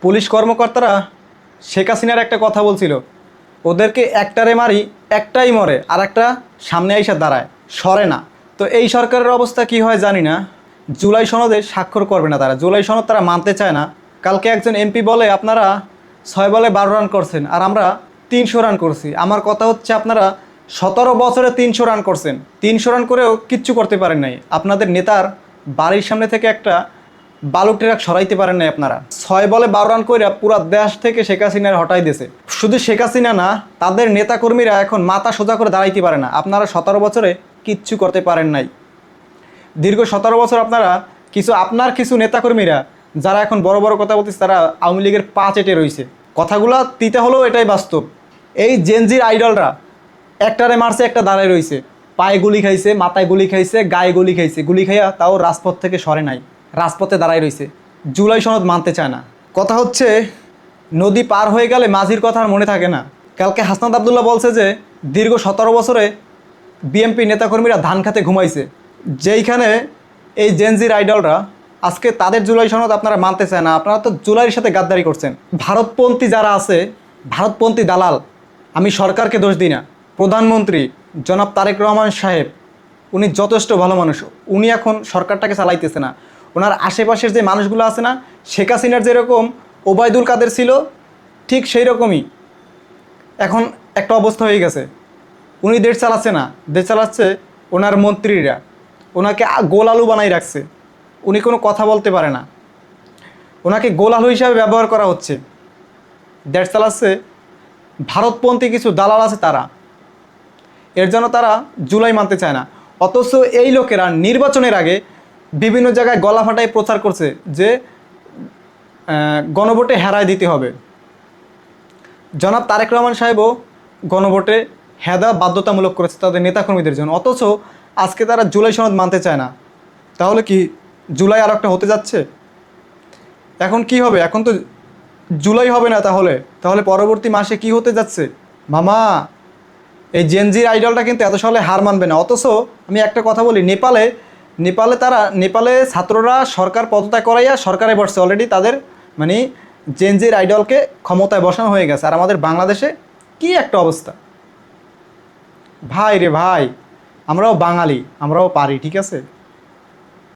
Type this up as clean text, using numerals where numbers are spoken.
Police কর্মকর্তারা শেখ হাসিনার একটা কথা বলছিল, ওদেরকে একটারে মারি একটাই মরে আর একটা সামনে আইসা দাঁড়ায়, সরে না। তো এই সরকারের অবস্থা কি হয় জানি না। জুলাই সনদে স্বাক্ষর করবে না তারা, জুলাই সনদ তারা মানতে চায় না। কালকে একজন এমপি বলে আপনারা 6 বলে 12 রান করছেন আর আমরা 300 রান করছি। আমার কথা হচ্ছে আপনারা 17 বছরে 300 রান করছেন, 300 রান করেও কিচ্ছু করতে পারেন নাই। আপনাদের নেতার বাড়ির সামনে থেকে একটা বালু ট্রাক সরাইতে পারেন নাই আপনারা। 6 বলে 12 রান করে পুরা দেশ থেকে শেখ হাসিনার হটাই দিয়েছে। শুধু শেখ হাসিনা না, তাদের নেতাকর্মীরা এখন মাথা সোজা করে দাঁড়াইতে পারে না। আপনারা 17 বছরে কিচ্ছু করতে পারেন নাই। দীর্ঘ 17 বছর আপনারা আপনার কিছু নেতাকর্মীরা যারা এখন বড় বড় কথা বলতেছে, তারা আওয়ামী লীগের পা চেটে রয়েছে। কথাগুলো তিতে হলেও এটাই বাস্তব। এই জেনজির আইডলরা একটারে মারছে, একটা দাঁড়ায় রয়েছে, পায়ে গুলি খাইছে, মাথায় গুলি খাইছে, গায়ে গুলি খাইছে, গুলি খাইয়া তাও রাজপথ থেকে সরে নাই, রাজপথে দাঁড়ায় রয়েছে। জুলাই সনদ মানতে চায় না। কথা হচ্ছে নদী পার হয়ে গেলে মাঝির কথা আর মনে থাকে না। কালকে হাসনাত আবদুল্লাহ বলছে যে দীর্ঘ 17 বছরে বিএনপি নেতাকর্মীরা ধান খাতে ঘুমাইছে। যেইখানে এই জেনজির আইডলরা আজকে তাদের জুলাই সনদ আপনারা মানতে চায় না। আপনারা তো জুলাইয়ের সাথে গাদ্দারি করছেন। ভারতপন্থী যারা আছে, ভারতপন্থী দালাল, আমি সরকারকে দোষ দিই না। প্রধানমন্ত্রী জনাব তারেক রহমান সাহেব, উনি যথেষ্ট ভালো মানুষ। উনি এখন সরকারটাকে চালাইতেছে না, ওনার আশেপাশের যে মানুষগুলো আছে না, শেখ হাসিনার যেরকম ওবায়দুল কাদের ছিল ঠিক সেই রকমই এখন একটা অবস্থা হয়ে গেছে। উনি দেশ চালাচ্ছে না, দেশ চালাচ্ছে ওনার মন্ত্রীরা। ওনাকে গোল আলু বানাই রাখছে, উনি কোনো কথা বলতে পারে না, ওনাকে গোল আলু হিসাবে ব্যবহার করা হচ্ছে। দেশ চালাচ্ছে ভারতপন্থী কিছু দালাল আছে তারা, এর জন্য তারা জুলাই মানতে চায় না। অথচ এই লোকেরা নির্বাচনের আগে বিভিন্ন জায়গায় গলা ফাটায় প্রচার করছে যে গণভোটে হেরায় দিতে হবে। জনাব তারেক রহমান সাহেবও গণভোটে হেদা বাধ্যতামূলক করেছে তাদের নেতাকর্মীদের জন্য। অথচ আজকে তারা জুলাই সনদ মানতে চায় না। তাহলে কি জুলাই আর একটা হতে যাচ্ছে? এখন কি হবে? এখন তো জুলাই হবে না। তাহলে পরবর্তী মাসে কি হতে যাচ্ছে? মামা, এই জেনজির আইডলটা কিন্তু এত সহলে হার মানবে না। অথচ আমি একটা কথা বলি, নেপালে ছাত্ররা সরকার পদত্যাগ করাইয়া সরকারে বসছে অলরেডি। তাদের মানে জেনজির আইডলকে ক্ষমতায় বসানো হয়ে গেছে। আর আমাদের বাংলাদেশে কি একটা অবস্থা! ভাই রে ভাই, আমরাও বাঙালি, আমরাও পারি, ঠিক আছে।